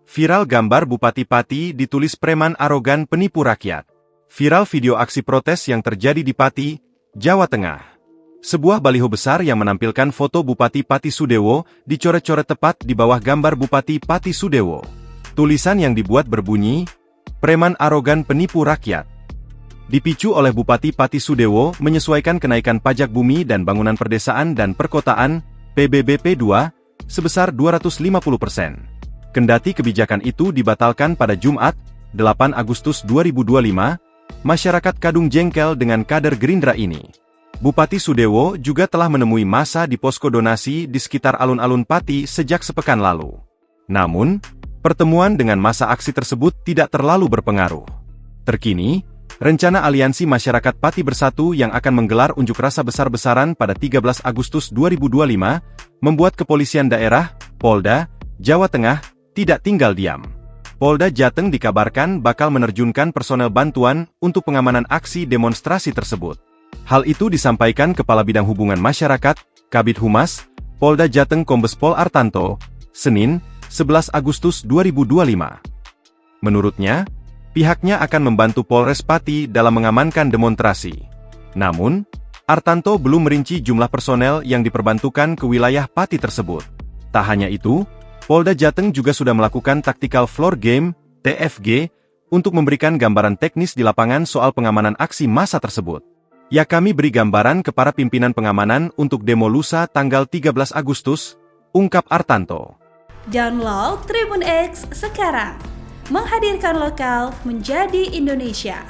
Viral gambar Bupati Pati ditulis preman arogan penipu rakyat. Viral video aksi protes yang terjadi di Pati, Jawa Tengah. Sebuah baliho besar yang menampilkan foto Bupati Pati Sudewo dicoret-coret tepat di bawah gambar Bupati Pati Sudewo. Tulisan yang dibuat berbunyi, "Preman arogan penipu rakyat." Dipicu oleh Bupati Pati Sudewo menyesuaikan kenaikan pajak bumi dan bangunan perdesaan dan perkotaan, PBBP 2, sebesar 250%. Kendati kebijakan itu dibatalkan pada Jumat, 8 Agustus 2025, masyarakat kadung jengkel dengan kader Gerindra ini. Bupati Sudewo juga telah menemui massa di posko donasi di sekitar alun-alun Pati sejak sepekan lalu. Namun, pertemuan dengan massa aksi tersebut tidak terlalu berpengaruh. Terkini, rencana Aliansi Masyarakat Pati Bersatu yang akan menggelar unjuk rasa besar-besaran pada 13 Agustus 2025, membuat kepolisian daerah, Polda, Jawa Tengah, tidak tinggal diam. Polda Jateng dikabarkan bakal menerjunkan personel bantuan untuk pengamanan aksi demonstrasi tersebut. Hal itu disampaikan Kepala Bidang Hubungan Masyarakat, Kabid Humas, Polda Jateng Kombes Pol Artanto, Senin, 11 Agustus 2025. Menurutnya, pihaknya akan membantu Polres Pati dalam mengamankan demonstrasi. Namun, Artanto belum merinci jumlah personel yang diperbantukan ke wilayah Pati tersebut. Tak hanya itu, Polda Jateng juga sudah melakukan Tactical Floor Game, TFG, untuk memberikan gambaran teknis di lapangan soal pengamanan aksi massa tersebut. Ya, kami beri gambaran ke para pimpinan pengamanan untuk demo lusa tanggal 13 Agustus, ungkap Artanto. Download Tribun X sekarang, menghadirkan lokal menjadi Indonesia.